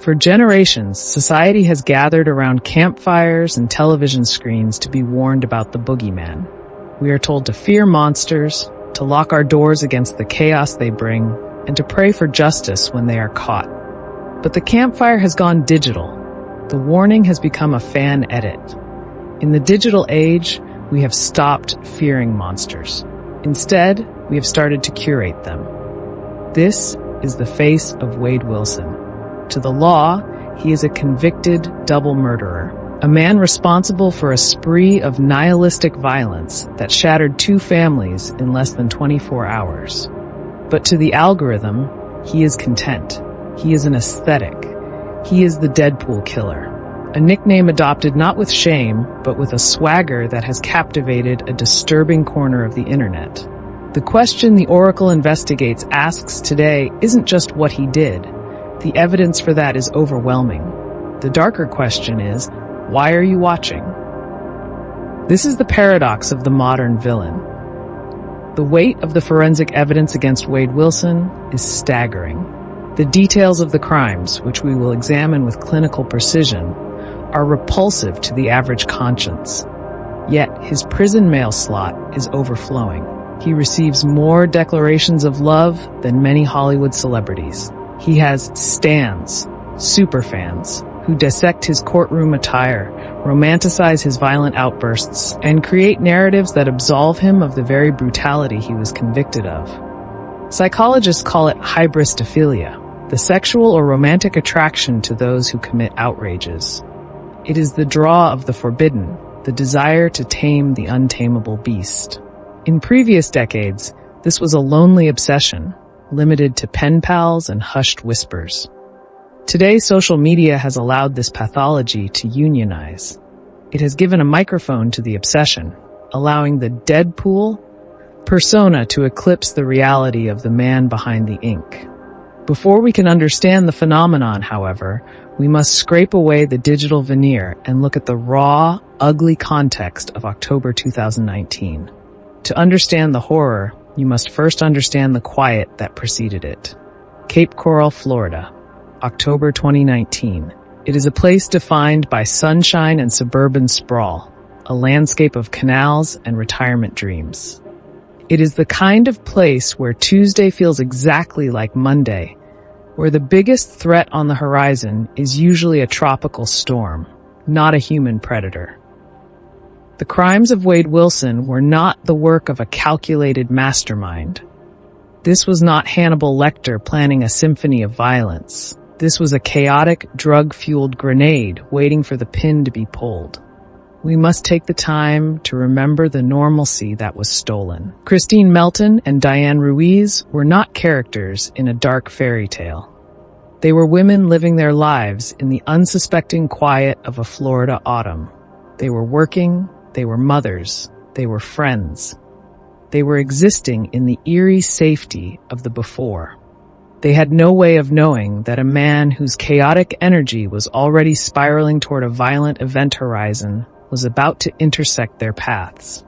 For generations, society has gathered around campfires and television screens to be warned about the boogeyman. We are told to fear monsters, to lock our doors against the chaos they bring, and to pray for justice when they are caught. But the campfire has gone digital. The warning has become a fan edit. In the digital age, we have stopped fearing monsters. Instead, we have started to curate them. This is the face of Wade Wilson. To the law, he is a convicted double murderer, a man responsible for a spree of nihilistic violence that shattered 2 families in less than 24 hours. But to the algorithm, he is content. He is an aesthetic. He is the Deadpool killer, a nickname adopted not with shame, but with a swagger that has captivated a disturbing corner of the internet. The question the Oracle Investigates asks today isn't just what he did. The evidence for that is overwhelming. The darker question is, why are you watching? This is the paradox of the modern villain. The weight of the forensic evidence against Wade Wilson is staggering. The details of the crimes, which we will examine with clinical precision, are repulsive to the average conscience. Yet his prison mail slot is overflowing. He receives more declarations of love than many Hollywood celebrities. He has stans, superfans, who dissect his courtroom attire, romanticize his violent outbursts, and create narratives that absolve him of the very brutality he was convicted of. Psychologists call it Hybristophilia, the sexual or romantic attraction to those who commit outrages. It is the draw of the forbidden, the desire to tame the untamable beast. In previous decades, this was a lonely obsession, limited to pen pals and hushed whispers. Today, social media has allowed this pathology to unionize. It has given a microphone to the obsession, allowing the Deadpool persona to eclipse the reality of the man behind the ink. Before we can understand the phenomenon, however, we must scrape away the digital veneer and look at the raw, ugly context of October 2019. To understand the horror, you must first understand the quiet that preceded it. Cape Coral, Florida, October 2019. It is a place defined by sunshine and suburban sprawl, a landscape of canals and retirement dreams. It is the kind of place where Tuesday feels exactly like Monday, where the biggest threat on the horizon is usually a tropical storm, not a human predator. The crimes of Wade Wilson were not the work of a calculated mastermind. This was not Hannibal Lecter planning a symphony of violence. This was a chaotic, drug-fueled grenade waiting for the pin to be pulled. We must take the time to remember the normalcy that was stolen. Christine Melton and Diane Ruiz were not characters in a dark fairy tale. They were women living their lives in the unsuspecting quiet of a Florida autumn. They were working, they were mothers, they were friends. They were existing in the eerie safety of the before. They had no way of knowing that a man whose chaotic energy was already spiraling toward a violent event horizon was about to intersect their paths.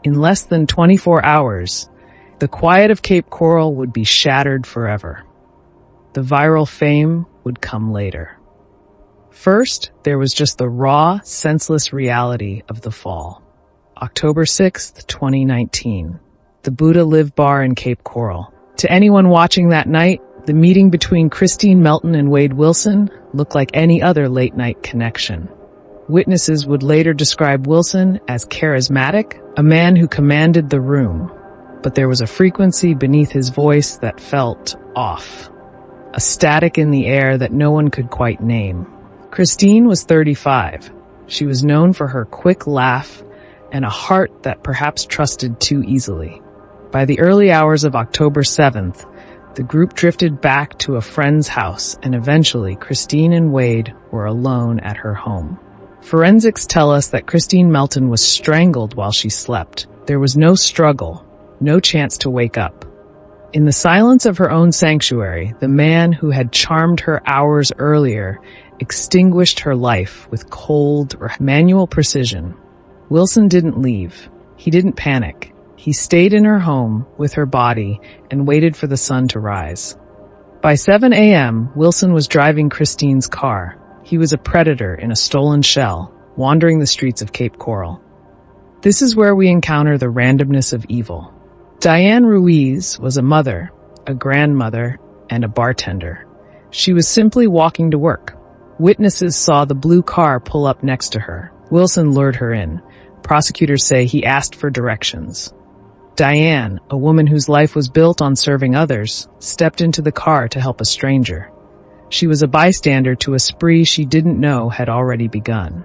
In less than 24 hours, the quiet of Cape Coral would be shattered forever. The viral fame would come later. First, there was just the raw, senseless reality of the fall. October 6th, 2019. The Buddha Live Bar in Cape Coral. To anyone watching that night, the meeting between Christine Melton and Wade Wilson looked like any other late-night connection. Witnesses would later describe Wilson as charismatic, a man who commanded the room. But there was a frequency beneath his voice that felt off. A static in the air that no one could quite name. Christine was 35. She was known for her quick laugh and a heart that perhaps trusted too easily. By the early hours of October 7th, the group drifted back to a friend's house, and eventually Christine and Wade were alone at her home. Forensics tell us that Christine Melton was strangled while she slept. There was no struggle, no chance to wake up. In the silence of her own sanctuary, the man who had charmed her hours earlier extinguished her life with cold, manual precision. Wilson didn't leave. He didn't panic. He stayed in her home with her body and waited for the sun to rise. By 7 a.m., Wilson was driving Christine's car. He was a predator in a stolen shell, wandering the streets of Cape Coral. This is where we encounter the randomness of evil. Diane Ruiz was a mother, a grandmother, and a bartender. She was simply walking to work. Witnesses saw the blue car pull up next to her. Wilson lured her in. Prosecutors say he asked for directions. Diane, a woman whose life was built on serving others, stepped into the car to help a stranger. She was a bystander to a spree she didn't know had already begun.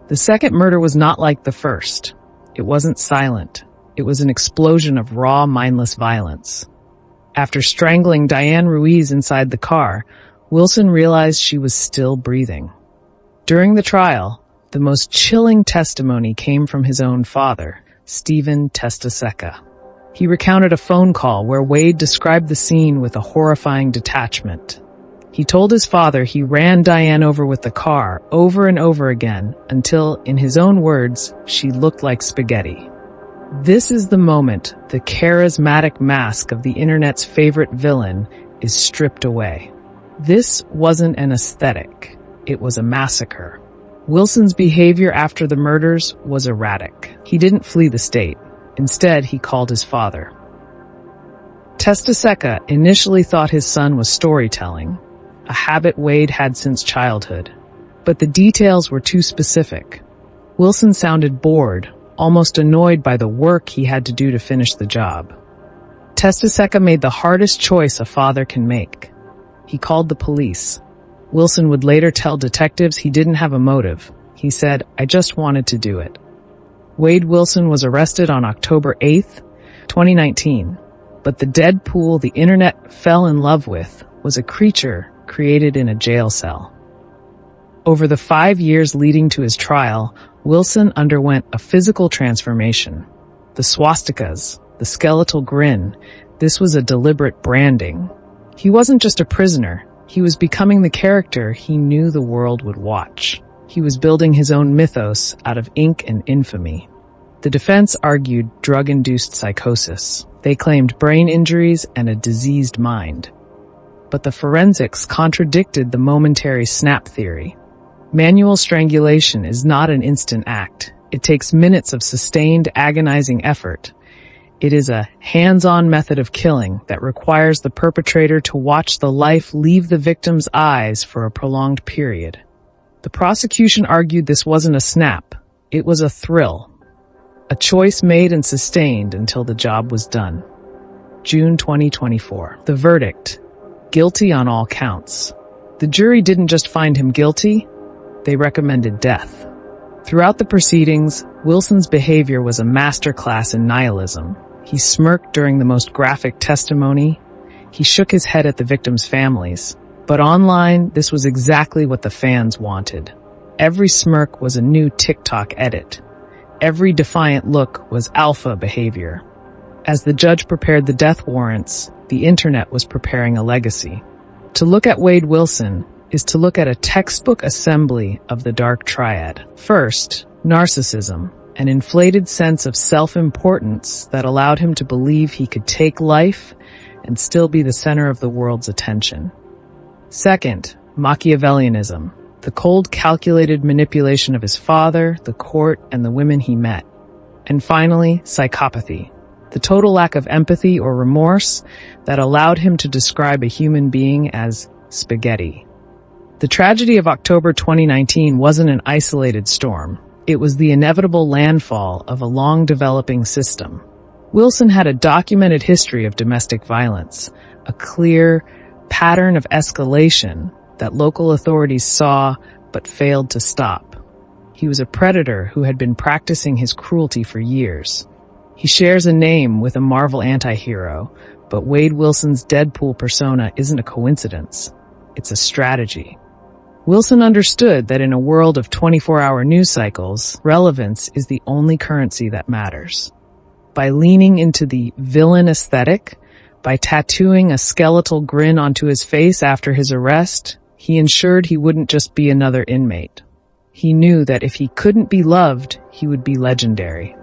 The second murder was not like the first. It wasn't silent. It was an explosion of raw, mindless violence. After strangling Diane Ruiz inside the car, Wilson realized she was still breathing. During the trial, the most chilling testimony came from his own father, Stephen Testaseka. He recounted a phone call where Wade described the scene with a horrifying detachment. He told his father he ran Diane over with the car over and over again until, in his own words, she looked like spaghetti. This is the moment the charismatic mask of the internet's favorite villain is stripped away. This wasn't an aesthetic. It was a massacre. Wilson's behavior after the murders was erratic. He didn't flee the state. Instead, he called his father. Testaseka initially thought his son was storytelling, a habit Wade had since childhood. But the details were too specific. Wilson sounded bored, almost annoyed by the work he had to do to finish the job. Testaseka made the hardest choice a father can make. He called the police. Wilson would later tell detectives he didn't have a motive. He said, "I just wanted to do it." Wade Wilson was arrested on October 8, 2019. But the dead pool the internet fell in love with was a creature created in a jail cell. Over the 5 years leading to his trial, Wilson underwent a physical transformation. The Swastikas, the skeletal grin, this was a deliberate branding. He wasn't just a prisoner. He was becoming the character he knew the world would watch. He was building his own mythos out of ink and infamy. The defense argued drug-induced psychosis. They claimed brain injuries and a diseased mind. But the forensics contradicted the momentary snap theory. Manual strangulation is not an instant act. It takes minutes of sustained, agonizing effort. It is a hands-on method of killing that requires the perpetrator to watch the life leave the victim's eyes for a prolonged period. The prosecution argued this wasn't a snap. It was a thrill. A choice made and sustained until the job was done. June 2024. The verdict. Guilty on all counts. The jury didn't just find him guilty, they recommended death. Throughout the proceedings, Wilson's behavior was a masterclass in nihilism. He smirked during the most graphic testimony. He shook his head at the victims' families. But online, this was exactly what the fans wanted. Every smirk was a new TikTok edit. Every defiant look was alpha behavior. As the judge prepared the death warrants, the internet was preparing a legacy. To look at Wade Wilson is to look at a textbook assembly of the dark triad. First, narcissism, an inflated sense of self-importance that allowed him to believe he could take life and still be the center of the world's attention. Second, Machiavellianism, the cold, calculated manipulation of his father, the court, and the women he met. And finally, psychopathy, the total lack of empathy or remorse that allowed him to describe a human being as spaghetti. The tragedy of October 2019 wasn't an isolated storm. It was the inevitable landfall of a long-developing system. Wilson had a documented history of domestic violence, a clear pattern of escalation that local authorities saw but failed to stop. He was a predator who had been practicing his cruelty for years. He shares a name with a Marvel anti-hero, but Wade Wilson's Deadpool persona isn't a coincidence. It's a strategy. Wilson understood that in a world of 24-hour news cycles, relevance is the only currency that matters. By leaning into the villain aesthetic, by tattooing a skeletal grin onto his face after his arrest, he ensured he wouldn't just be another inmate. He knew that if he couldn't be loved, he would be legendary.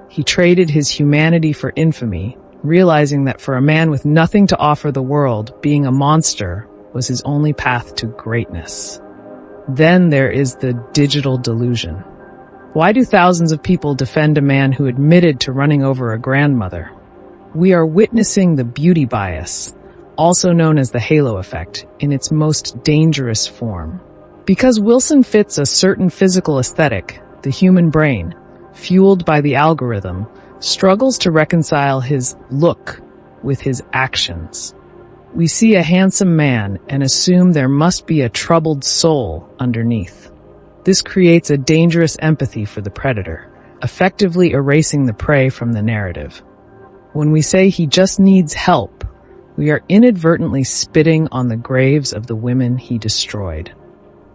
He traded his humanity for infamy, realizing that for a man with nothing to offer the world, being a monster was his only path to greatness. Then there is the digital delusion. Why do thousands of people defend a man who admitted to running over a grandmother? We are witnessing the beauty bias, also known as the halo effect, in its most dangerous form. Because Wilson fits a certain physical aesthetic, the human brain, fueled by the algorithm, struggles to reconcile his look with his actions. We see a handsome man and assume there must be a troubled soul underneath. This creates a dangerous empathy for the predator, effectively erasing the prey from the narrative. When we say he just needs help, we are inadvertently spitting on the graves of the women he destroyed.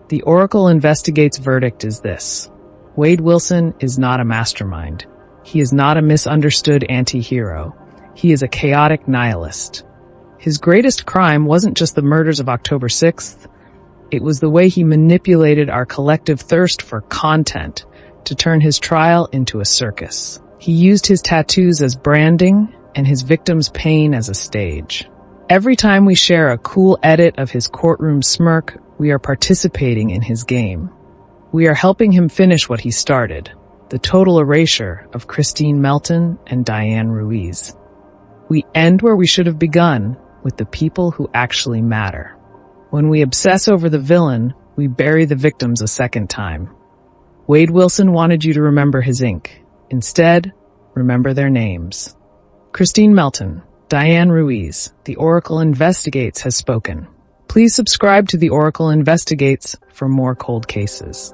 The Oracle Investigates verdict is this: Wade Wilson is not a mastermind. He is not a misunderstood anti-hero. He is a chaotic nihilist. His greatest crime wasn't just the murders of October 6th. It was the way he manipulated our collective thirst for content to turn his trial into a circus. He used his tattoos as branding and his victims' pain as a stage. Every time we share a cool edit of his courtroom smirk, we are participating in his game. We are helping him finish what he started, the total erasure of Christine Melton and Diane Ruiz. We end where we should have begun, with the people who actually matter. When we obsess over the villain, we bury the victims a second time. Wade Wilson wanted you to remember his ink. Instead, remember their names. Christine Melton, Diane Ruiz, The Oracle Investigates has spoken. Please subscribe to The Oracle Investigates for more cold cases.